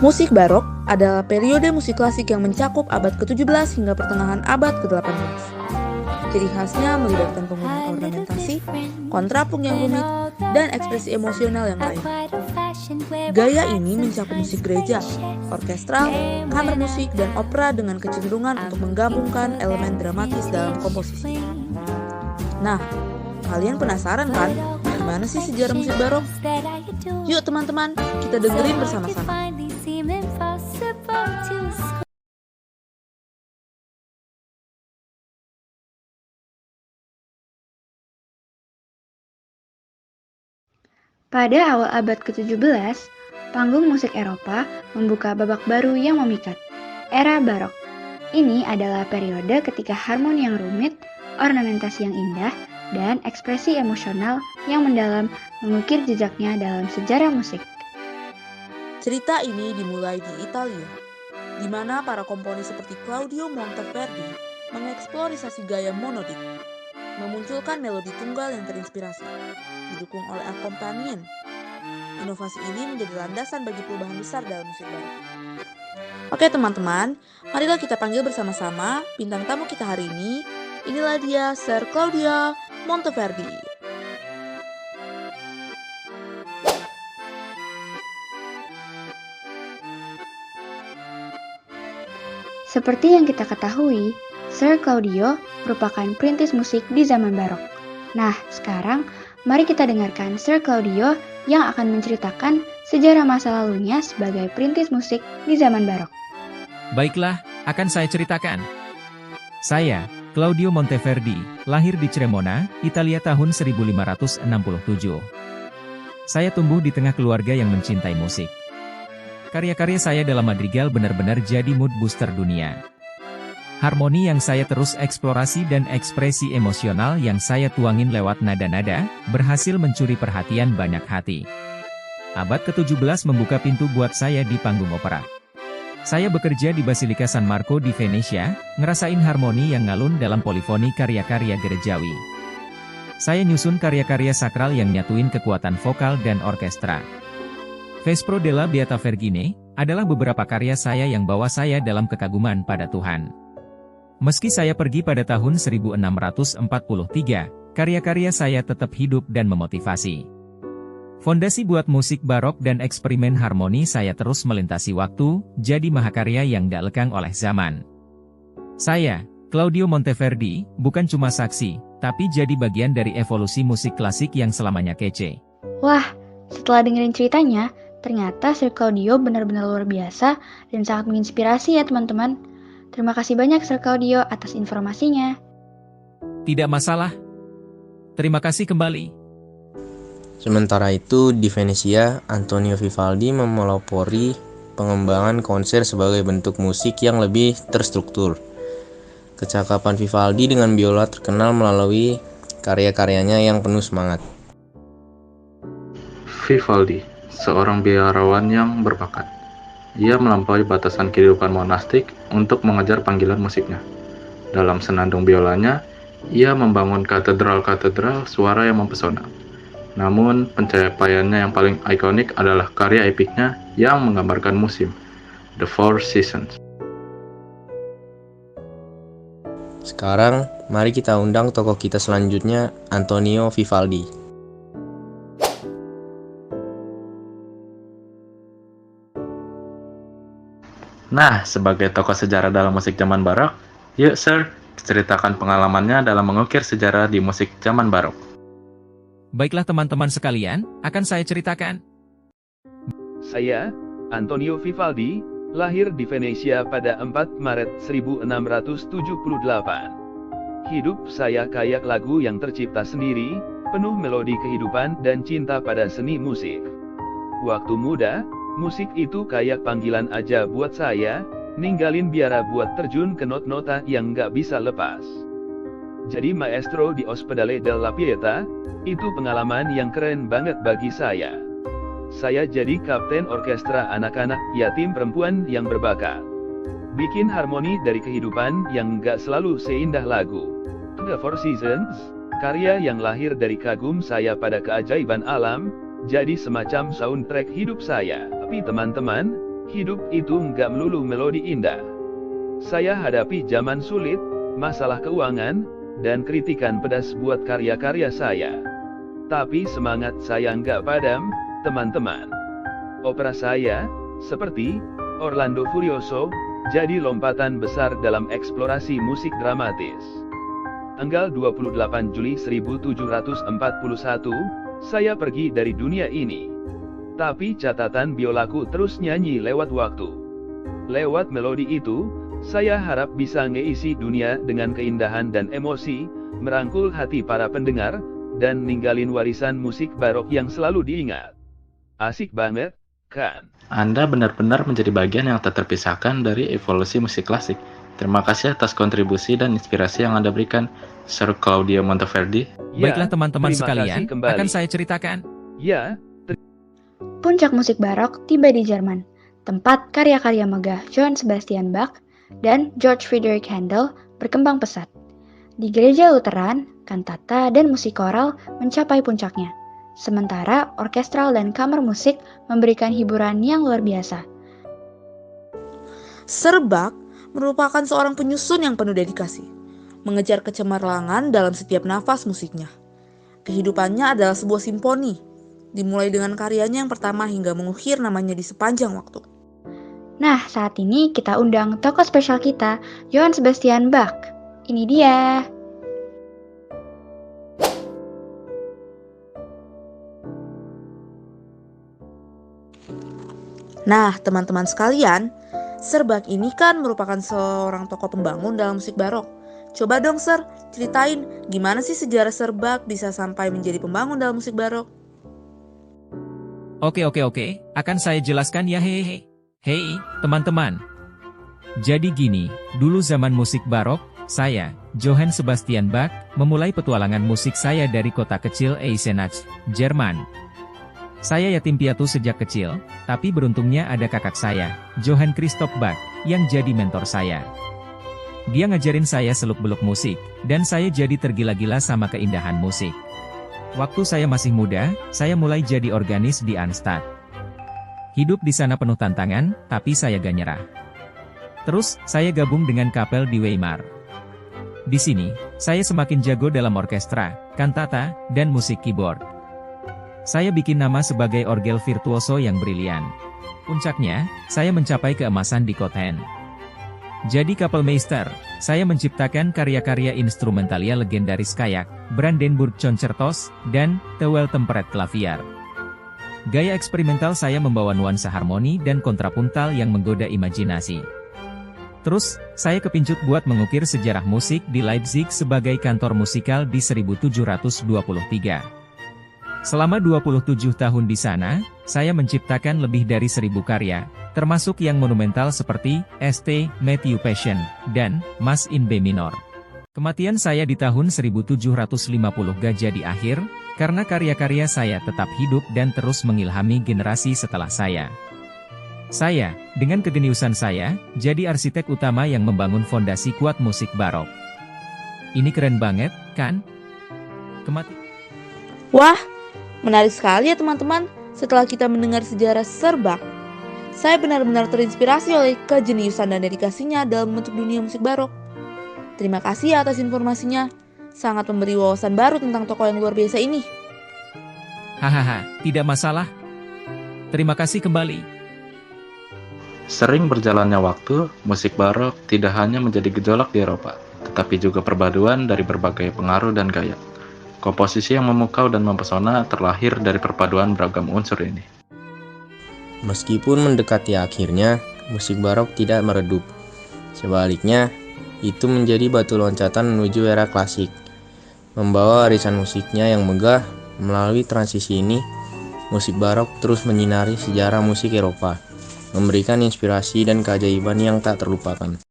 Musik barok adalah periode musik klasik yang mencakup abad ke-17 hingga pertengahan abad ke-18. Ciri khasnya melibatkan penggunaan ornamentasi, kontrapung yang rumit, dan ekspresi emosional yang kaya. Gaya ini mencakup musik gereja, orkestral, kamar musik, dan opera dengan kecenderungan untuk menggabungkan elemen dramatis dalam komposisi. Nah, kalian penasaran kan? Gimana sih sejarah musik barok? Yuk teman-teman, kita dengerin bersama-sama. Pada awal abad ke-17, panggung musik Eropa membuka babak baru yang memikat, era barok. Ini adalah periode ketika harmoni yang rumit, ornamentasi yang indah, dan ekspresi emosional yang mendalam mengukir jejaknya dalam sejarah musik. Cerita ini dimulai di Italia, di mana para komponis seperti Claudio Monteverdi mengeksplorasi gaya monodik, memunculkan melodi tunggal yang terinspirasi, didukung oleh akompanien. Inovasi ini menjadi landasan bagi perubahan besar dalam musik barok. Oke teman-teman, marilah kita panggil bersama-sama bintang tamu kita hari ini. Inilah dia Sir Claudio Monteverdi. Seperti yang kita ketahui, Sir Claudio merupakan perintis musik di zaman barok. Nah, sekarang mari kita dengarkan Sir Claudio yang akan menceritakan sejarah masa lalunya sebagai perintis musik di zaman barok. Baiklah, akan saya ceritakan. Saya, Claudio Monteverdi, lahir di Cremona, Italia tahun 1567. Saya tumbuh di tengah keluarga yang mencintai musik. Karya-karya saya dalam madrigal benar-benar jadi mood booster dunia. Harmoni yang saya terus eksplorasi dan ekspresi emosional yang saya tuangin lewat nada-nada, berhasil mencuri perhatian banyak hati. Abad ke-17 membuka pintu buat saya di panggung opera. Saya bekerja di Basilika San Marco di Venesia, ngerasain harmoni yang ngalun dalam polifoni karya-karya gerejawi. Saya nyusun karya-karya sakral yang nyatuin kekuatan vokal dan orkestra. Vespro della Beata Vergine adalah beberapa karya saya yang bawa saya dalam kekaguman pada Tuhan. Meski saya pergi pada tahun 1643, karya-karya saya tetap hidup dan memotivasi. Fondasi buat musik barok dan eksperimen harmoni saya terus melintasi waktu, jadi mahakarya yang gak lekang oleh zaman. Saya, Claudio Monteverdi, bukan cuma saksi, tapi jadi bagian dari evolusi musik klasik yang selamanya kece. Wah, setelah dengerin ceritanya, ternyata Sir Claudio benar-benar luar biasa dan sangat menginspirasi ya teman-teman. Terima kasih banyak Sir Claudio atas informasinya. Tidak masalah. Terima kasih kembali. Sementara itu, di Venesia, Antonio Vivaldi memelopori pengembangan konser sebagai bentuk musik yang lebih terstruktur. Kecakapan Vivaldi dengan biola terkenal melalui karya-karyanya yang penuh semangat. Vivaldi, seorang biarawan yang berbakat. Ia melampaui batasan kehidupan monastik untuk mengejar panggilan musiknya. Dalam senandung biolanya, ia membangun katedral-katedral suara yang mempesona. Namun, pencapaiannya yang paling ikonik adalah karya epiknya yang menggambarkan musim, The Four Seasons. Sekarang, mari kita undang tokoh kita selanjutnya, Antonio Vivaldi. Nah, sebagai tokoh sejarah dalam musik zaman barok, yuk Sir, ceritakan pengalamannya dalam mengukir sejarah di musik zaman barok. Baiklah teman-teman sekalian, akan saya ceritakan. Saya, Antonio Vivaldi, lahir di Venesia pada 4 Maret 1678. Hidup saya kayak lagu yang tercipta sendiri, penuh melodi kehidupan dan cinta pada seni musik. Waktu muda, musik itu kayak panggilan aja buat saya, ninggalin biara buat terjun ke not-nota yang gak bisa lepas. Jadi maestro di Ospedale della Pietà, itu pengalaman yang keren banget bagi saya. Saya jadi kapten orkestra anak-anak yatim perempuan yang berbakat. Bikin harmoni dari kehidupan yang gak selalu seindah lagu. The Four Seasons, karya yang lahir dari kagum saya pada keajaiban alam, jadi semacam soundtrack hidup saya. Tapi teman-teman, hidup itu nggak melulu melodi indah. Saya hadapi zaman sulit, masalah keuangan, dan kritikan pedas buat karya-karya saya. Tapi semangat saya nggak padam, teman-teman. Opera saya, seperti Orlando Furioso, jadi lompatan besar dalam eksplorasi musik dramatis. Tanggal 28 Juli 1741, saya pergi dari dunia ini. Tapi catatan biolaku terus nyanyi lewat waktu. Lewat melodi itu, saya harap bisa ngeisi dunia dengan keindahan dan emosi, merangkul hati para pendengar, dan ninggalin warisan musik barok yang selalu diingat. Asik banget, kan? Anda benar-benar menjadi bagian yang tak terpisahkan dari evolusi musik klasik. Terima kasih atas kontribusi dan inspirasi yang Anda berikan, Sir Claudio Monteverdi. Ya, Baiklah teman-teman terima sekalian, kasih kembali. akan saya ceritakan. Ya, Puncak musik barok tiba di Jerman, tempat karya-karya megah Johann Sebastian Bach dan George Friedrich Handel berkembang pesat. Di gereja Lutheran, kantata dan musik koral mencapai puncaknya, sementara orkestral dan kamar musik memberikan hiburan yang luar biasa. Sir Bach merupakan seorang penyusun yang penuh dedikasi, mengejar kecemerlangan dalam setiap nafas musiknya. Kehidupannya adalah sebuah simfoni, dimulai dengan karyanya yang pertama hingga mengukir namanya di sepanjang waktu. Nah, saat ini kita undang tokoh spesial kita, Johann Sebastian Bach. Ini dia. Nah, teman-teman sekalian, Sir Bach ini kan merupakan seorang tokoh pembangun dalam musik barok. Coba dong Sir, ceritain gimana sih sejarah Sir Bach bisa sampai menjadi pembangun dalam musik barok? Oke, akan saya jelaskan ya hehehe. Hei, teman-teman. Jadi gini, dulu zaman musik barok, saya, Johann Sebastian Bach, memulai petualangan musik saya dari kota kecil Eisenach, Jerman. Saya yatim piatu sejak kecil, tapi beruntungnya ada kakak saya, Johann Christoph Bach, yang jadi mentor saya. Dia ngajarin saya seluk-beluk musik, dan saya jadi tergila-gila sama keindahan musik. Waktu saya masih muda, saya mulai jadi organis di Arnstadt. Hidup di sana penuh tantangan, tapi saya gak nyerah. Terus, saya gabung dengan kapel di Weimar. Di sini, saya semakin jago dalam orkestra, kantata, dan musik keyboard. Saya bikin nama sebagai orgel virtuoso yang brilian. Puncaknya, saya mencapai keemasan di Kotten. Jadi Kapellmeister, saya menciptakan karya-karya instrumentalia legendaris kayak Brandenburg Concertos dan The Well Tempered Clavier. Gaya eksperimental saya membawa nuansa harmoni dan kontrapuntal yang menggoda imajinasi. Terus, saya kepincut buat mengukir sejarah musik di Leipzig sebagai kantor musikal di 1723. Selama 27 tahun di sana, saya menciptakan lebih dari 1.000 karya, termasuk yang monumental seperti St. Matthew Passion dan Mass in B minor. Kematian saya di tahun 1750 gak jadi akhir, karena karya-karya saya tetap hidup dan terus mengilhami generasi setelah saya. Saya, dengan kegeniusan saya, jadi arsitek utama yang membangun fondasi kuat musik barok. Ini keren banget, kan? Wah, menarik sekali ya teman-teman. Setelah kita mendengar sejarah Sir Bach, saya benar-benar terinspirasi oleh kejeniusan dan dedikasinya dalam membentuk dunia musik barok. Terima kasih atas informasinya. Sangat memberi wawasan baru tentang tokoh yang luar biasa ini. Hahaha, tidak masalah. Terima kasih kembali. Sering berjalannya waktu, musik barok tidak hanya menjadi gejolak di Eropa, tetapi juga perpaduan dari berbagai pengaruh dan gaya. Komposisi yang memukau dan mempesona terlahir dari perpaduan beragam unsur ini. Meskipun mendekati akhirnya, musik barok tidak meredup. Sebaliknya, itu menjadi batu loncatan menuju era klasik. Membawa warisan musiknya yang megah, melalui transisi ini, musik barok terus menyinari sejarah musik Eropa, memberikan inspirasi dan keajaiban yang tak terlupakan.